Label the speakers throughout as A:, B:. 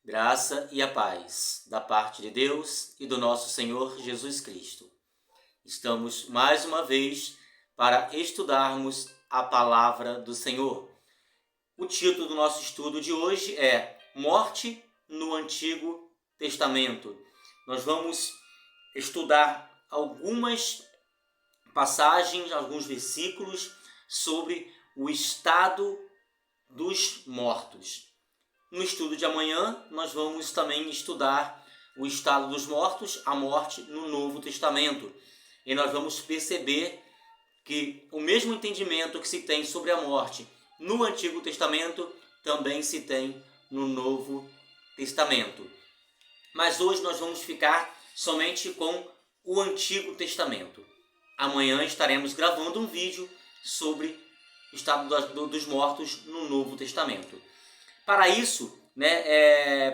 A: Graça e a paz da parte de Deus e do nosso Senhor Jesus Cristo. Estamos mais uma vez para estudarmos a palavra do Senhor. O título do nosso estudo de hoje é Morte no Antigo Testamento. Nós vamos estudar algumas passagens, alguns versículos sobre o estado dos mortos. No estudo de amanhã, nós vamos também estudar o estado dos mortos, a morte no Novo Testamento. E nós vamos perceber que o mesmo entendimento que se tem sobre a morte no Antigo Testamento também se tem no Novo Testamento. Mas hoje nós vamos ficar somente com o Antigo Testamento. Amanhã estaremos gravando um vídeo sobre o estado dos mortos no Novo Testamento. Para isso,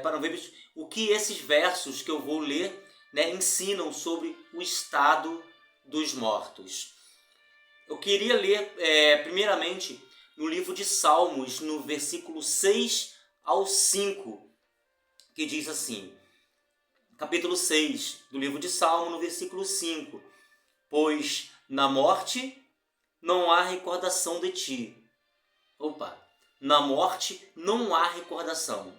A: para ver o que esses versos que eu vou ler, ensinam sobre o estado dos mortos. Eu queria ler, primeiramente, no livro de Salmos, no versículo 6 ao 5, que diz assim, capítulo 6 do livro de Salmo, no versículo 5, pois na morte não há recordação de ti. Na morte não há recordação.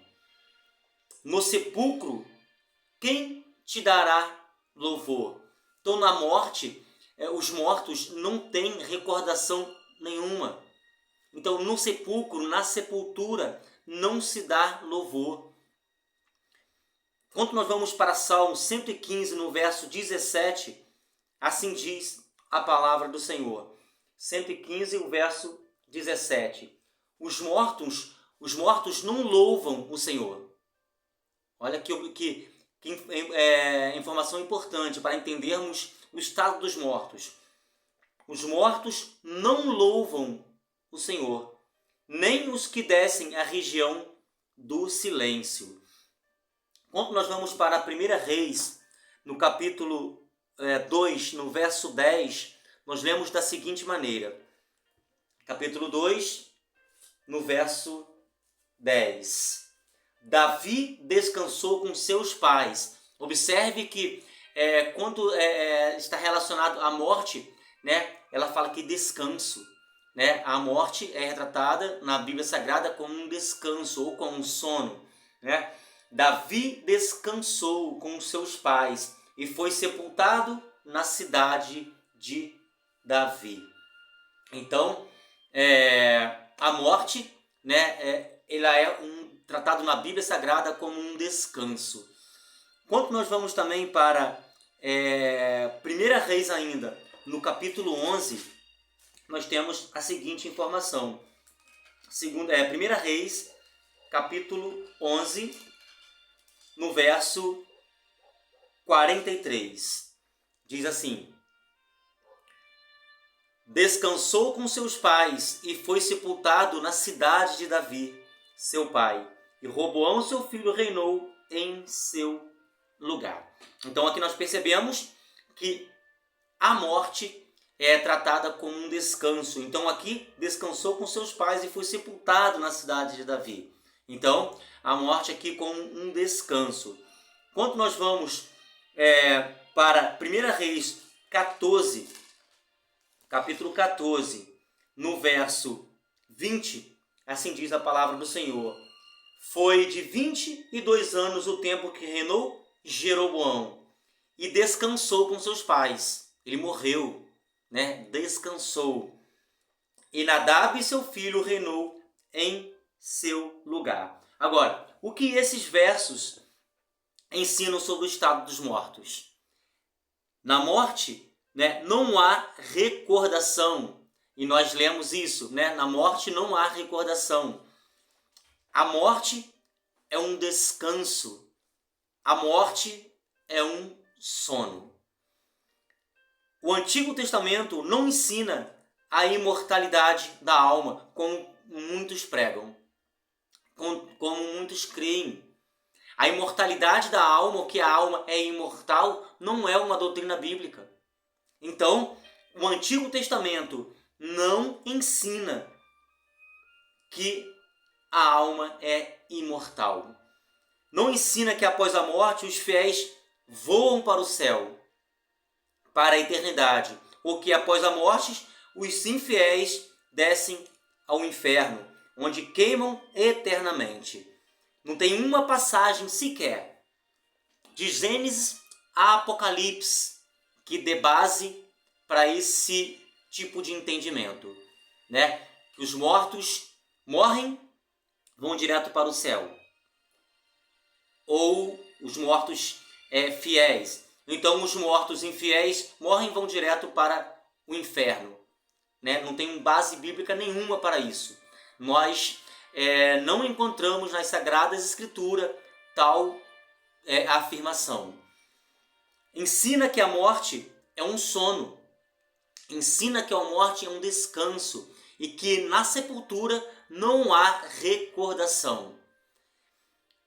A: No sepulcro, quem te dará louvor? Então, na morte, os mortos não têm recordação nenhuma. Então, no sepulcro, na sepultura, não se dá louvor. Quando nós vamos para Salmo 115, no verso 17, assim diz a palavra do Senhor. 115, o verso 17. Os mortos não louvam o Senhor. Olha que informação importante para entendermos o estado dos mortos. Os mortos não louvam o Senhor, nem os que descem à região do silêncio. Quando nós vamos para a 1 Reis, no capítulo 2, no verso 10, nós lemos da seguinte maneira. Capítulo 2, no verso 10. Davi descansou com seus pais. Observe que quando está relacionado à morte, ela fala que descanso. A morte é retratada na Bíblia Sagrada como um descanso ou como um sono. Davi descansou com seus pais e foi sepultado na cidade de Davi. Então, a morte, ela é tratado na Bíblia Sagrada como um descanso. Quando nós vamos também para 1 Reis ainda, no capítulo 11, nós temos a seguinte informação. 1 Reis, capítulo 11, no verso 43. Diz assim: descansou com seus pais e foi sepultado na cidade de Davi, seu pai. E Roboão, seu filho, reinou em seu lugar. Então aqui nós percebemos que a morte é tratada como um descanso. Então aqui descansou com seus pais e foi sepultado na cidade de Davi. Então a morte aqui como um descanso. Quando nós vamos para 1 Reis 14, capítulo 14, no verso 20, assim diz a palavra do Senhor. Foi de 22 anos o tempo que reinou Jeroboão e descansou com seus pais. Ele morreu, descansou. E Nadab e seu filho reinou em seu lugar. Agora, o que esses versos ensinam sobre o estado dos mortos? Na morte, não há recordação. E nós lemos isso, na morte não há recordação. A morte é um descanso. A morte é um sono. O Antigo Testamento não ensina a imortalidade da alma, como muitos pregam, como muitos creem. A imortalidade da alma, que a alma é imortal, não é uma doutrina bíblica. Então, o Antigo Testamento não ensina que a alma é imortal. não ensina que após a morte os fiéis voam para o céu, para a eternidade, ou que após a morte os infiéis descem ao inferno, onde queimam eternamente. Não tem uma passagem sequer de Gênesis a Apocalipse que dê base para esse tipo de entendimento, né? Os mortos morrem, vão direto para o céu. Ou os mortos fiéis. Então os mortos infiéis morrem e vão direto para o inferno, né? Não tem base bíblica nenhuma para isso. Nós não encontramos nas Sagradas Escrituras tal afirmação. Ensina que a morte é um sono. Ensina que a morte é um descanso e que na sepultura não há recordação.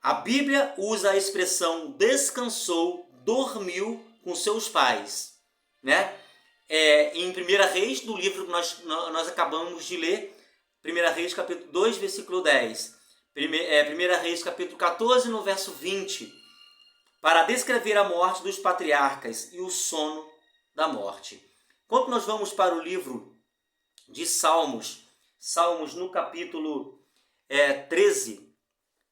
A: A Bíblia usa a expressão descansou, dormiu com seus pais, né? Em 1 Reis, do livro que nós acabamos de ler, 1 Reis capítulo 2, versículo 10. 1 Reis capítulo 14, no verso 20, para descrever a morte dos patriarcas e o sono da morte. Quando nós vamos para o livro de Salmos, Salmos no capítulo 13,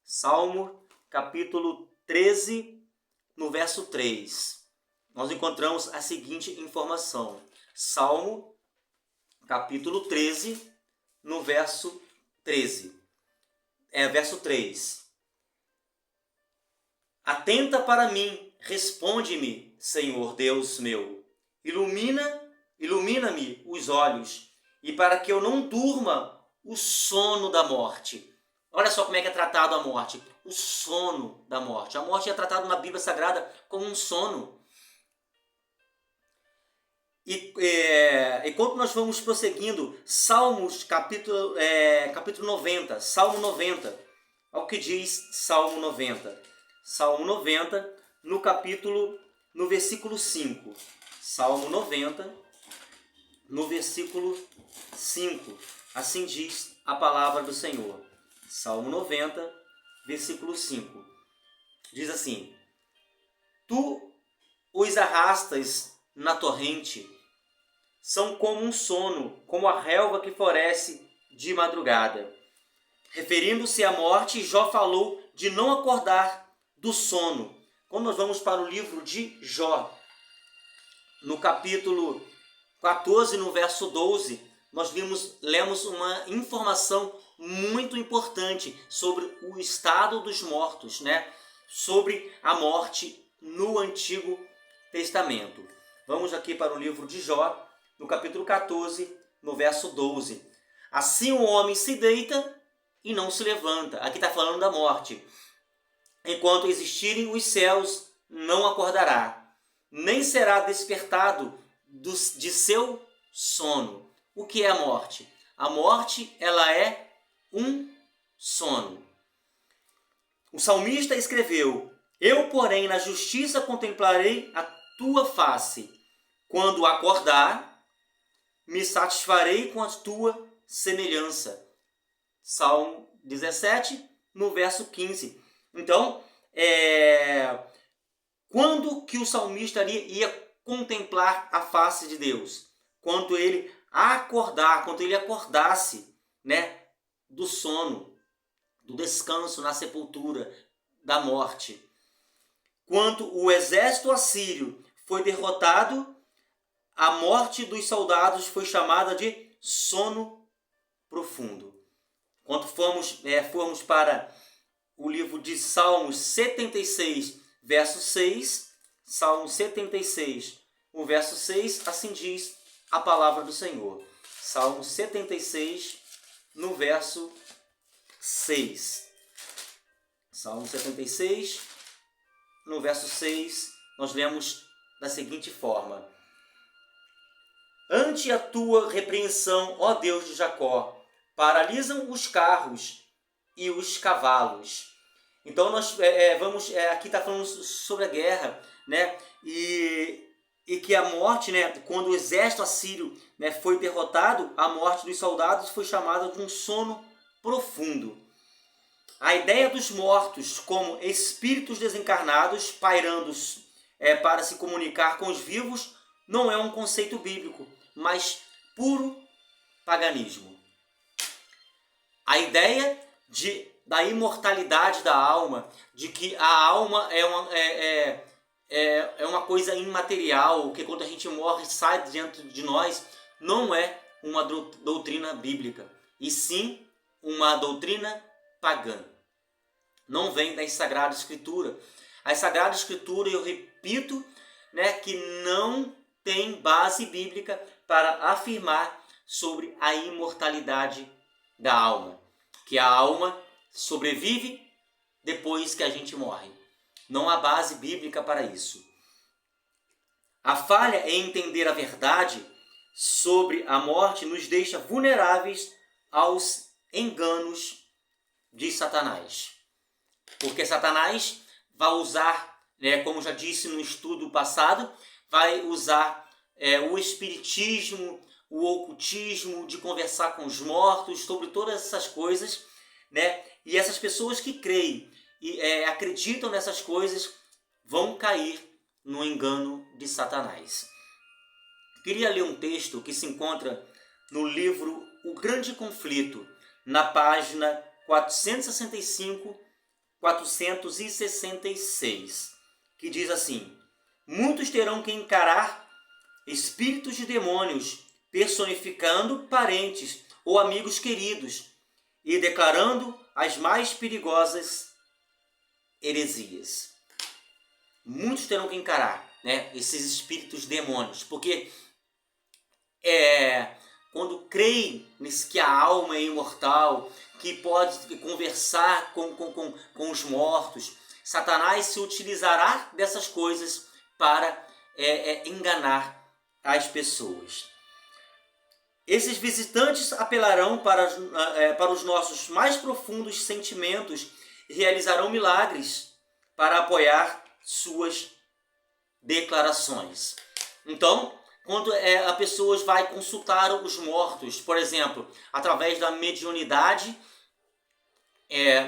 A: Salmo capítulo 13, no verso 3, nós encontramos a seguinte informação. Salmo capítulo 13, no verso 13. Verso 3. Atenta para mim, responde-me, Senhor Deus meu. Ilumina-me os olhos, e para que eu não durma o sono da morte. Olha só como é que é tratado a morte. O sono da morte. A morte é tratada na Bíblia Sagrada como um sono. E quando nós vamos prosseguindo, Salmos, capítulo 90, Salmo 90, olha o que diz Salmo 90. Salmo 90, no versículo 5. Salmo 90, no versículo 5. Assim diz a palavra do Senhor. Salmo 90, versículo 5. Diz assim: Tu os arrastas na torrente, são como um sono, como a relva que floresce de madrugada. Referindo-se à morte, Jó falou de não acordar do sono. Quando nós vamos para o livro de Jó, no capítulo 14, no verso 12, nós lemos uma informação muito importante sobre o estado dos mortos, né? Sobre a morte no Antigo Testamento. Vamos aqui para o livro de Jó, no capítulo 14, no verso 12. Assim o homem se deita e não se levanta. Aqui está falando da morte. Enquanto existirem os céus, não acordará, nem será despertado de seu sono. O que é a morte? A morte, ela é um sono. O salmista escreveu: Eu, porém, na justiça contemplarei a tua face. Quando acordar, me satisfarei com a tua semelhança. Salmo 17, no verso 15. Então, quando que o salmista ia contemplar a face de Deus? Quando ele acordasse, né, do sono, do descanso na sepultura, da morte. Quando o exército assírio foi derrotado, a morte dos soldados foi chamada de sono profundo. Quando formos para o livro de Salmos 76, verso 6, Salmo 76, o verso 6, assim diz a palavra do Senhor. Salmo 76, no verso 6. Salmo 76, no verso 6, nós lemos da seguinte forma: Ante a tua repreensão, ó Deus de Jacó, paralisam os carros e os cavalos. Então nós aqui está falando sobre a guerra, né? E que a morte, né, quando o exército assírio, né, foi derrotado, a morte dos soldados foi chamada de um sono profundo. A ideia dos mortos como espíritos desencarnados pairando para se comunicar com os vivos não é um conceito bíblico, mas puro paganismo. A ideia da imortalidade da alma, de que a alma é uma coisa imaterial, que quando a gente morre sai dentro de nós, não é uma doutrina bíblica, e sim uma doutrina pagã. Não vem da Sagrada Escritura. A Sagrada Escritura, eu repito, que não tem base bíblica para afirmar sobre a imortalidade da alma, que a alma sobrevive depois que a gente morre. Não há base bíblica para isso. A falha em entender a verdade sobre a morte nos deixa vulneráveis aos enganos de Satanás. Porque Satanás vai usar, como já disse no estudo passado, vai usar o espiritismo, o ocultismo, de conversar com os mortos, sobre todas essas coisas, E essas pessoas que creem e acreditam nessas coisas vão cair no engano de Satanás. Queria ler um texto que se encontra no livro O Grande Conflito, na página 465, 466, que diz assim: muitos terão que encarar espíritos de demônios, personificando parentes ou amigos queridos e declarando as mais perigosas heresias. Muitos terão que encarar, esses espíritos demônios, porque quando creem que a alma é imortal, que pode conversar com os mortos, Satanás se utilizará dessas coisas para enganar as pessoas. Esses visitantes apelarão para os nossos mais profundos sentimentos e realizarão milagres para apoiar suas declarações. Então, quando a pessoa vai consultar os mortos, por exemplo, através da mediunidade,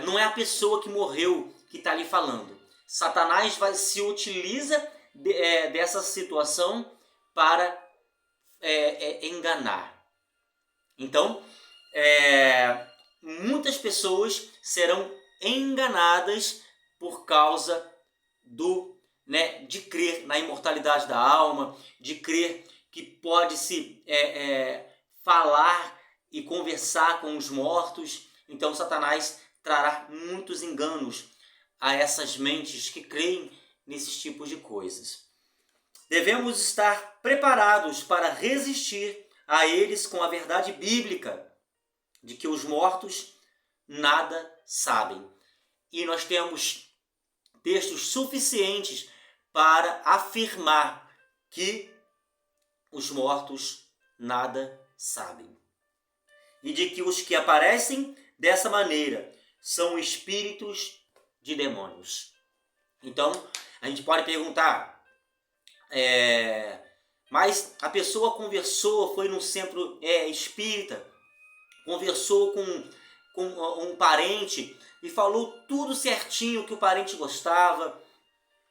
A: não é a pessoa que morreu que está ali falando. Satanás se utiliza dessa situação para enganar. Então, muitas pessoas serão enganadas por causa de crer na imortalidade da alma, de crer que pode-se falar e conversar com os mortos. Então, Satanás trará muitos enganos a essas mentes que creem nesses tipos de coisas. Devemos estar preparados para resistir a eles com a verdade bíblica de que os mortos nada sabem. E nós temos textos suficientes para afirmar que os mortos nada sabem. E de que os que aparecem dessa maneira são espíritos de demônios. Então, a gente pode perguntar, mas a pessoa conversou, foi num centro espírita, conversou com um parente e falou tudo certinho o que o parente gostava,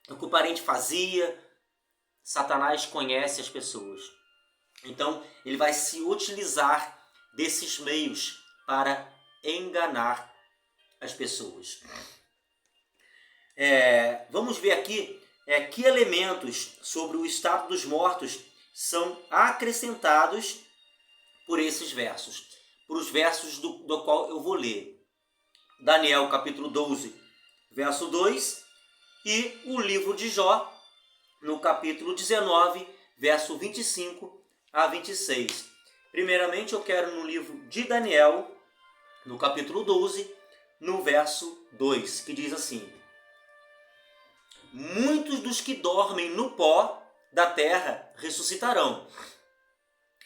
A: o que o parente fazia. Satanás conhece as pessoas. Então, ele vai se utilizar desses meios para enganar as pessoas. Vamos ver aqui que elementos sobre o estado dos mortos são acrescentados por esses versos. Por os versos do qual eu vou ler. Daniel capítulo 12, verso 2, e o livro de Jó, no capítulo 19, verso 25 a 26. Primeiramente, eu quero no livro de Daniel, no capítulo 12, no verso 2, que diz assim: muitos dos que dormem no pó da terra ressuscitarão.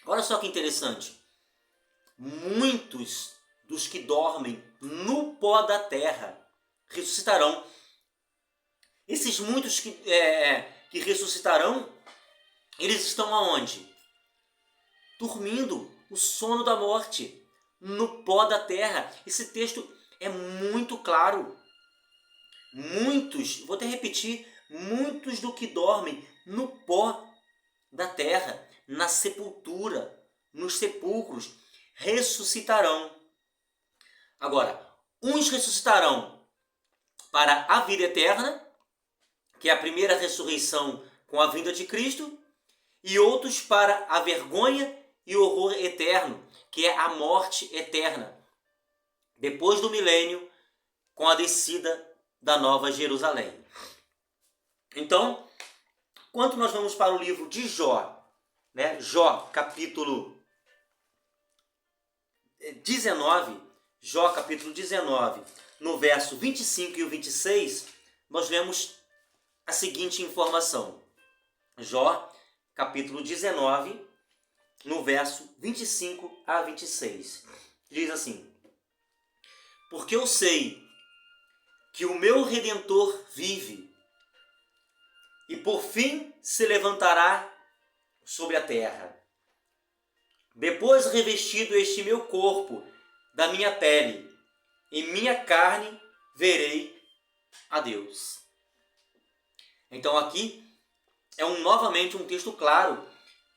A: Olha só que interessante. Muitos dos que dormem no pó da terra ressuscitarão. Esses muitos que ressuscitarão, eles estão aonde? Dormindo, o sono da morte, no pó da terra. Esse texto É muito claro. Muitos, vou até repetir, muitos do que dormem no pó da terra, na sepultura, nos sepulcros, ressuscitarão. Agora, uns ressuscitarão para a vida eterna, que é a primeira ressurreição com a vinda de Cristo, e outros para a vergonha e horror eterno, que é a morte eterna, depois do milênio, com a descida da Nova Jerusalém. Então, quando nós vamos para o livro de Jó, né? Jó, capítulo 19, Jó, capítulo 19, no verso 25 e o 26, nós vemos a seguinte informação. Jó, capítulo 19, no verso 25 a 26. Diz assim: porque eu sei que o meu Redentor vive, e por fim se levantará sobre a terra. Depois revestido este meu corpo da minha pele, em minha carne verei a Deus. Então aqui é novamente um texto claro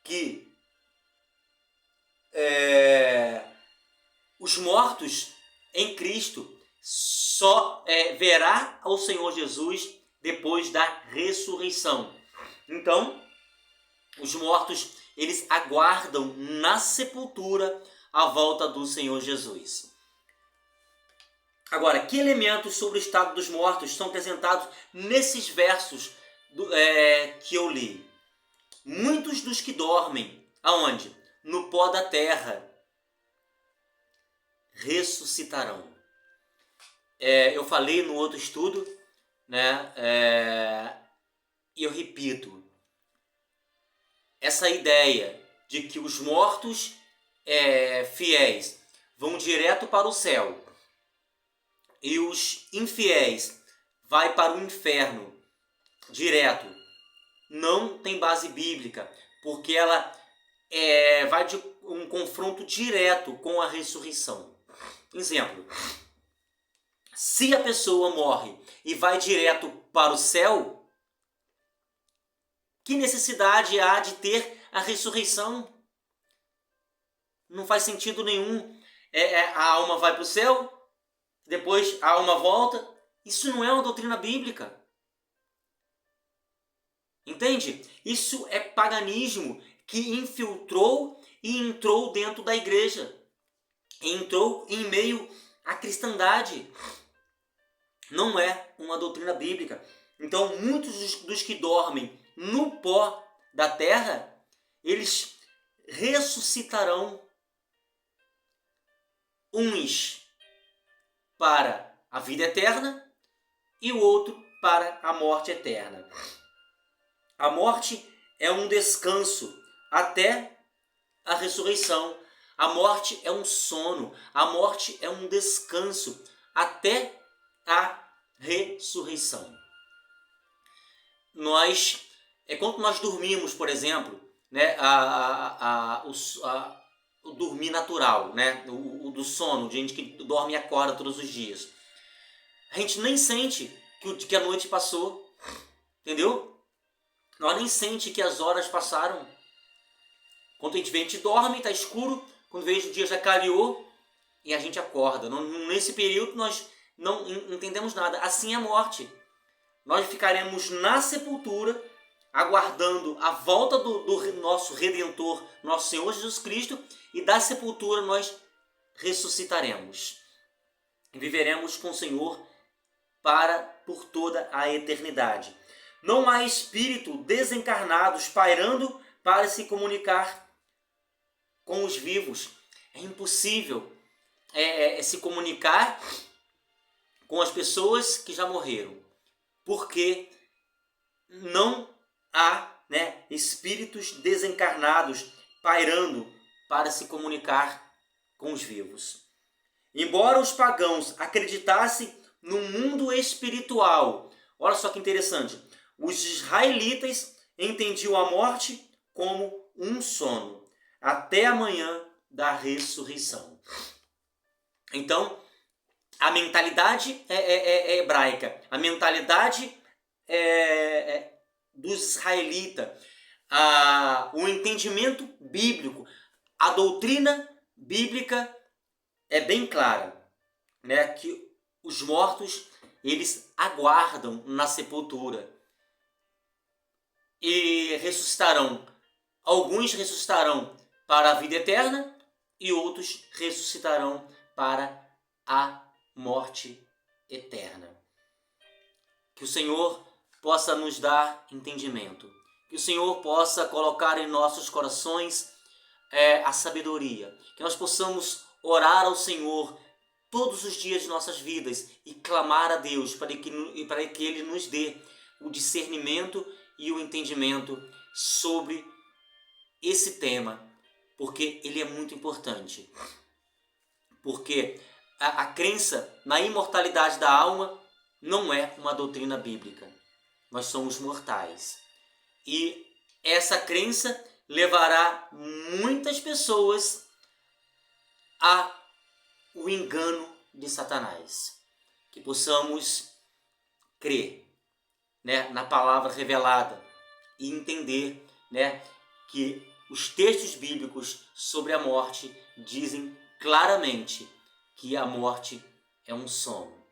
A: que os mortos em Cristo só verá ao Senhor Jesus depois da ressurreição. Então, os mortos, eles aguardam na sepultura a volta do Senhor Jesus. Agora, que elementos sobre o estado dos mortos são apresentados nesses versos que eu li? Muitos dos que dormem, aonde? No pó da terra, ressuscitarão. Eu falei no outro estudo, né? E eu repito, essa ideia de que os mortos fiéis vão direto para o céu e os infiéis vai para o inferno direto, não tem base bíblica, porque ela vai de um confronto direto com a ressurreição. Exemplo, se a pessoa morre e vai direto para o céu, que necessidade há de ter a ressurreição? Não faz sentido nenhum. A alma vai para o céu, depois a alma volta. Isso não é uma doutrina bíblica. Entende? Isso é paganismo que infiltrou e entrou dentro da igreja. Entrou em meio à cristandade. Não é uma doutrina bíblica. Então, muitos dos que dormem no pó da terra, eles ressuscitarão, uns para a vida eterna e o outro para a morte eterna. A morte é um descanso até a ressurreição. A morte é um sono. A morte é um descanso até a ressurreição. Quando nós dormimos, por exemplo, né, o dormir natural, né, o do sono, de gente que dorme e acorda todos os dias, a gente nem sente que a noite passou, entendeu? Nós nem sente que as horas passaram. Quando a gente dorme, está escuro, quando vê o dia já clareou e a gente acorda. Nesse período nós não entendemos nada. Assim é a morte. Nós ficaremos na sepultura, aguardando a volta do nosso Redentor, nosso Senhor Jesus Cristo, e da sepultura nós ressuscitaremos. E viveremos com o Senhor por toda a eternidade. Não há espírito desencarnados pairando para se comunicar com os vivos. É impossível se comunicar com as pessoas que já morreram, porque não há espíritos desencarnados pairando para se comunicar com os vivos. Embora os pagãos acreditassem no mundo espiritual, olha só que interessante, os israelitas entendiam a morte como um sono, até a manhã da ressurreição. Então, a mentalidade hebraica, a mentalidade dos israelitas, o entendimento bíblico, a doutrina bíblica é bem clara, né? Que os mortos, eles aguardam na sepultura e ressuscitarão. Alguns ressuscitarão para a vida eterna e outros ressuscitarão para a morte eterna. Que o Senhor possa nos dar entendimento. Que o Senhor possa colocar em nossos corações a sabedoria. Que nós possamos orar ao Senhor todos os dias de nossas vidas e clamar a Deus para que Ele nos dê o discernimento e o entendimento sobre esse tema, porque ele é muito importante. Porque a crença na imortalidade da alma não é uma doutrina bíblica. Nós somos mortais. E essa crença levará muitas pessoas ao engano de Satanás. Que possamos crer, né, na palavra revelada e entender, né, que os textos bíblicos sobre a morte dizem claramente que a morte é um sono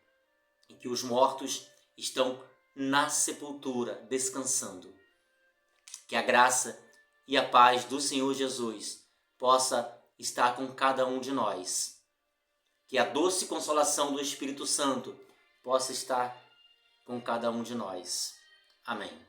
A: e que os mortos estão na sepultura descansando. Que a graça e a paz do Senhor Jesus possa estar com cada um de nós. Que a doce consolação do Espírito Santo possa estar com cada um de nós. Amém.